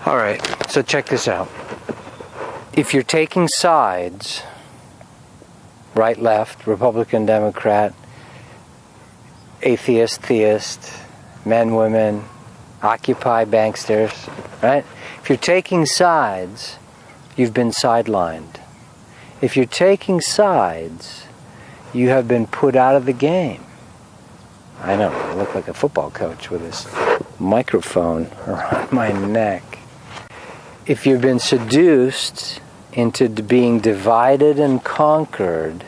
All right, so check this out. If you're taking sides, right, left, Republican, Democrat, atheist, theist, men, women, Occupy, banksters, right? If you're taking sides, you've been sidelined. If you're taking sides, you have been put out of the game. I know, I look like a football coach with this microphone around my neck. If you've been seduced into being divided and conquered,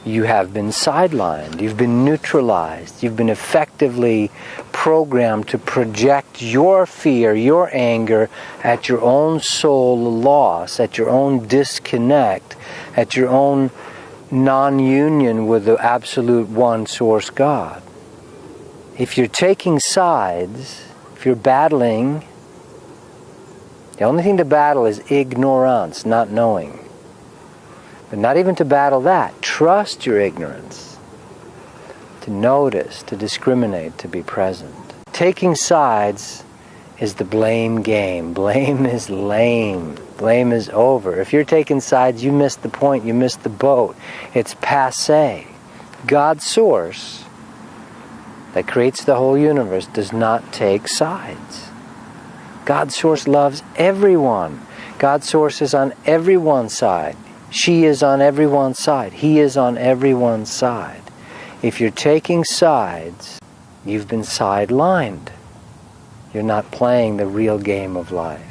you have been sidelined. You've been neutralized. You've been effectively programmed to project your fear, your anger at your own soul loss, at your own disconnect, at your own non-union with the absolute one source God. If you're taking sides, if you're battling, the only thing to battle is ignorance, not knowing. But not even to battle that. Trust your ignorance. To notice, to discriminate, to be present. Taking sides is the blame game. Blame is lame. Blame is over. If you're taking sides, you missed the point, you missed the boat. It's passé. God's source that creates the whole universe does not take sides. God's source loves everyone. God's source is on everyone's side. She is on everyone's side. He is on everyone's side. If you're taking sides, you've been sidelined. You're not playing the real game of life.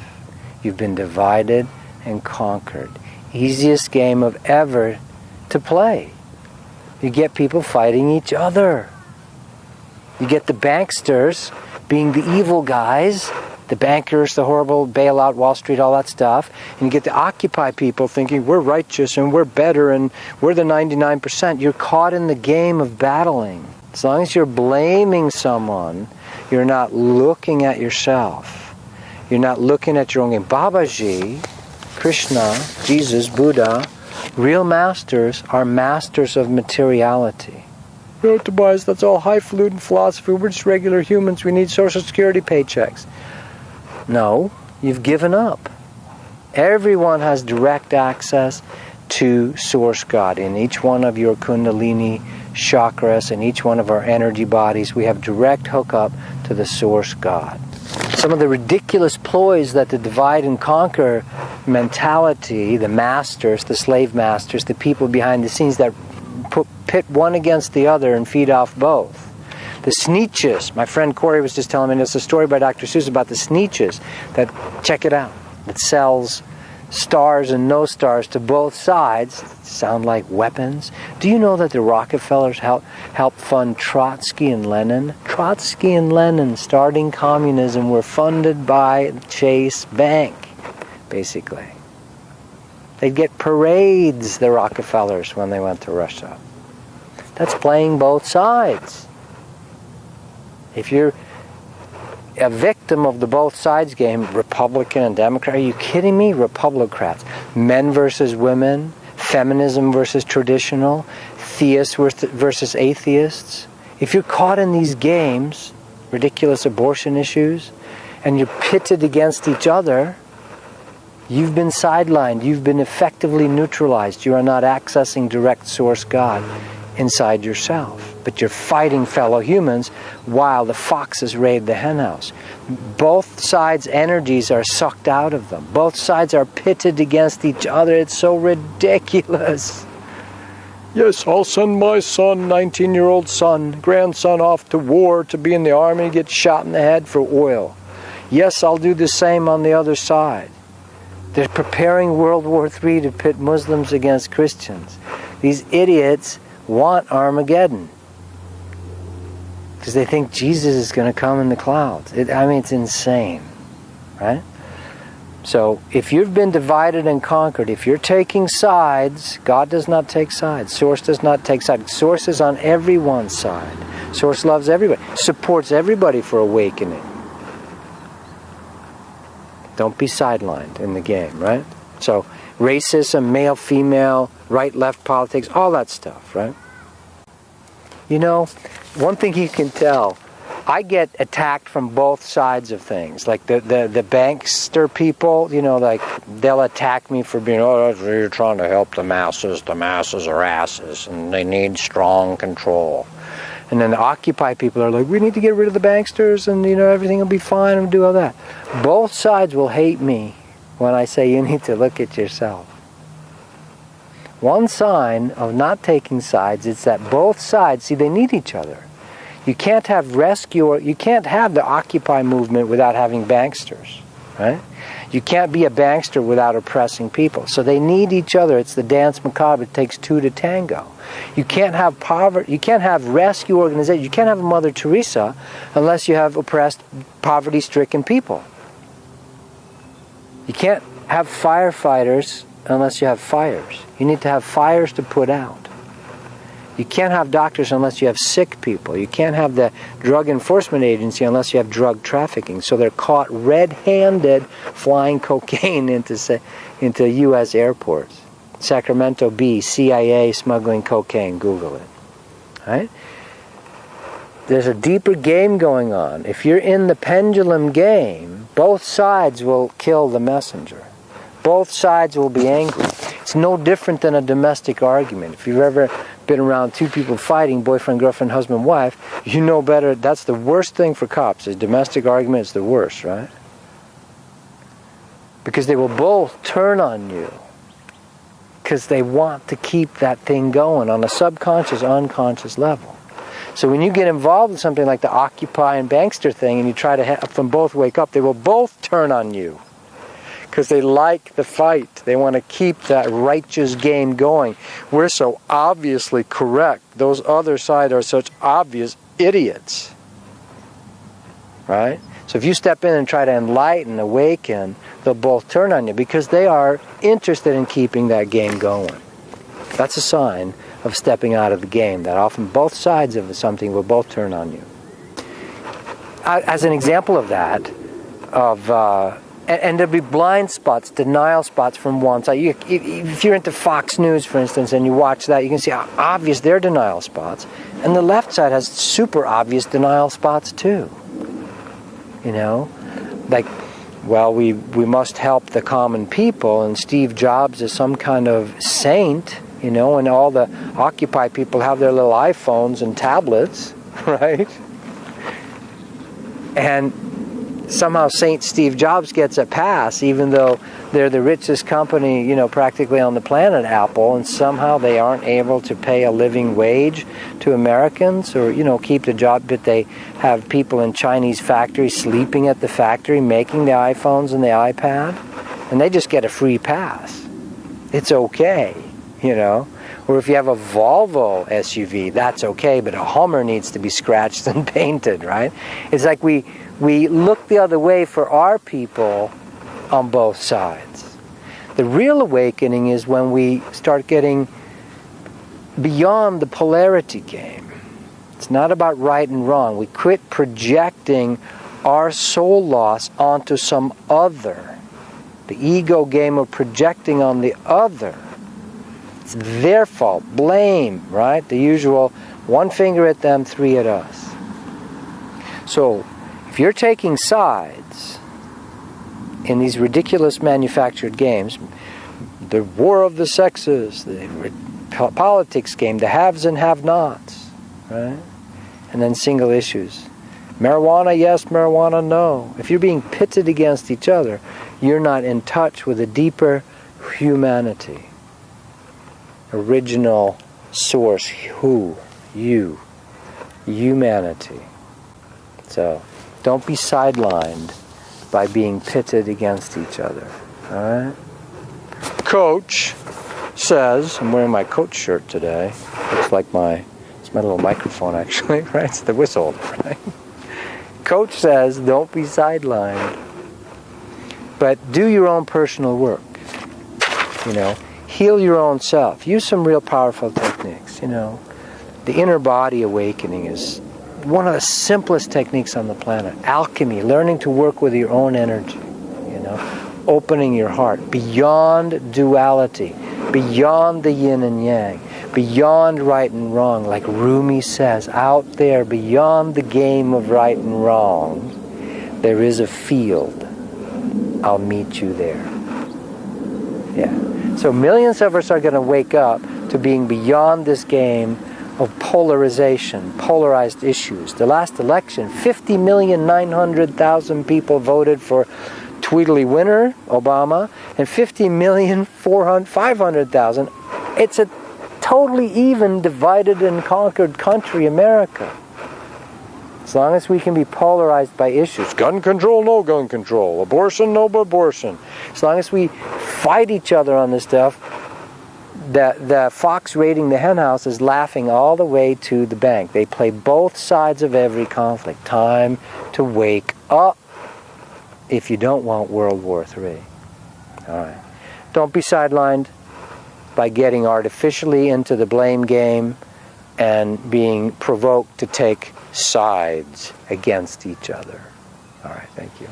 You've been divided and conquered. Easiest game of ever to play. You get people fighting each other. You get the banksters being the evil guys, the bankers, the horrible bailout, Wall Street, all that stuff. And you get the Occupy people thinking, we're righteous and we're better and we're the 99%. You're caught in the game of battling. As long as you're blaming someone, you're not looking at yourself. You're not looking at your own game. Babaji, Krishna, Jesus, Buddha, real masters are masters of materiality. No, Tobias, that's all highfalutin philosophy. We're just regular humans. We need Social Security paychecks. No, you've given up. Everyone has direct access to Source God. In each one of your Kundalini chakras, in each one of our energy bodies, we have direct hookup to the Source God. Some of the ridiculous ploys that the divide and conquer mentality, the masters, the slave masters, the people behind the scenes that pit one against the other and feed off both. The Sneetches, my friend Corey was just telling me, there's a story by Dr. Seuss about the Sneetches that, check it out, that sells stars and no stars to both sides. Sound like weapons. Do you know that the Rockefellers helped fund Trotsky and Lenin? Trotsky and Lenin, starting communism, were funded by Chase Bank, basically. They'd get parades, the Rockefellers, when they went to Russia. That's playing both sides. If you're a victim of the both sides game, Republican and Democrat, are you kidding me? Republicrats. Men versus women, feminism versus traditional, theists versus atheists. If you're caught in these games, ridiculous abortion issues, and you're pitted against each other, you've been sidelined. You've been effectively neutralized. You are not accessing direct source God inside yourself. But you're fighting fellow humans while the foxes raid the henhouse. Both sides' energies are sucked out of them. Both sides are pitted against each other. It's so ridiculous. Yes, I'll send my son, 19-year-old son, grandson, off to war to be in the army and get shot in the head for oil. Yes, I'll do the same on the other side. They're preparing World War III to pit Muslims against Christians. These idiots want Armageddon because they think Jesus is going to come in the clouds. It's insane, right? So if you've been divided and conquered, if you're taking sides, God does not take sides. Source does not take sides. Source is on everyone's side. Source loves everybody, supports everybody for awakening. Don't be sidelined in the game, right? So racism, male, female, right, left politics, all that stuff, right? You know, one thing you can tell I get attacked from both sides of things. Like the bankster people, you know, like they'll attack me for being, oh, you're trying to help the masses are asses and they need strong control. And then the Occupy people are like, we need to get rid of the banksters and, you know, everything will be fine and do all that. Both sides will hate me when I say you need to look at yourself. One sign of not taking sides is that both sides, see, they need each other. You can't have you can't have the Occupy movement without having banksters, right? You can't be a bankster without oppressing people. So they need each other. It's the dance macabre. It takes two to tango. You can't have poverty. You can't have rescue organizations. You can't have a Mother Teresa unless you have oppressed, poverty-stricken people. You can't have firefighters unless you have fires. You need to have fires to put out. You can't have doctors unless you have sick people. You can't have the Drug Enforcement Agency unless you have drug trafficking. So they're caught red-handed flying cocaine into U.S. airports. Sacramento Bee, CIA smuggling cocaine. Google it. Right? There's a deeper game going on. If you're in the pendulum game, both sides will kill the messenger. Both sides will be angry. It's no different than a domestic argument. If you've ever been around two people fighting, boyfriend, girlfriend, husband, wife, you know better. That's the worst thing for cops. A domestic argument is the worst, right? Because they will both turn on you. Because they want to keep that thing going on a subconscious, unconscious level. So when you get involved in something like the Occupy and Bankster thing, and you try to have them both wake up, they will both turn on you. Because they like the fight. They want to keep that righteous game going. We're so obviously correct. Those other side are such obvious idiots. Right? So if you step in and try to enlighten, awaken, they'll both turn on you because they are interested in keeping that game going. That's a sign of stepping out of the game, that often both sides of something will both turn on you. As an example of that, and there'll be blind spots, denial spots from one side. If you're into Fox News, for instance, and you watch that, you can see how obvious their denial spots. And the left side has super obvious denial spots too. You know? Like, well, we must help the common people, and Steve Jobs is some kind of saint, you know, and all the Occupy people have their little iPhones and tablets, right? And somehow Saint Steve Jobs gets a pass, even though they're the richest company, you know, practically on the planet, Apple, and somehow they aren't able to pay a living wage to Americans or, you know, keep the job, but they have people in Chinese factories sleeping at the factory making the iPhones and the iPad, and they just get a free pass. It's okay, you know. Or if you have a Volvo SUV, that's okay, but a Hummer needs to be scratched and painted, right? It's like we look the other way for our people on both sides. The real awakening is when we start getting beyond the polarity game. It's not about right and wrong. We quit projecting our soul loss onto some other. The ego game of projecting on the other. It's their fault. Blame, right? The usual one finger at them, three at us. So, if you're taking sides in these ridiculous manufactured games, the war of the sexes, the politics game, the haves and have-nots, right? And then single issues. Marijuana, yes, marijuana, no. If you're being pitted against each other, you're not in touch with a deeper humanity. Original source, who, you, humanity. So, don't be sidelined by being pitted against each other. Alright? Coach says, I'm wearing my Coach shirt today. Looks like it's my little microphone actually, right? It's the whistle, right? Coach says, don't be sidelined. But do your own personal work. You know, heal your own self. Use some real powerful techniques, you know. The inner body awakening is one of the simplest techniques on the planet. Alchemy, learning to work with your own energy, you know, opening your heart beyond duality, beyond the yin and yang, beyond right and wrong, like Rumi says, out there beyond the game of right and wrong, there is a field. I'll meet you there. Yeah. So millions of us are going to wake up to being beyond this game of polarization, polarized issues. The last election, 50,900,000 people voted for Tweedly winner, Obama, and 50,500,000. It's a totally even, divided and conquered country, America. As long as we can be polarized by issues, gun control, no gun control, abortion, no abortion. As long as we fight each other on this stuff, the fox raiding the henhouse is laughing all the way to the bank. They play both sides of every conflict. Time to wake up if you don't want World War III. All right. Don't be sidelined by getting artificially into the blame game and being provoked to take sides against each other. All right, thank you.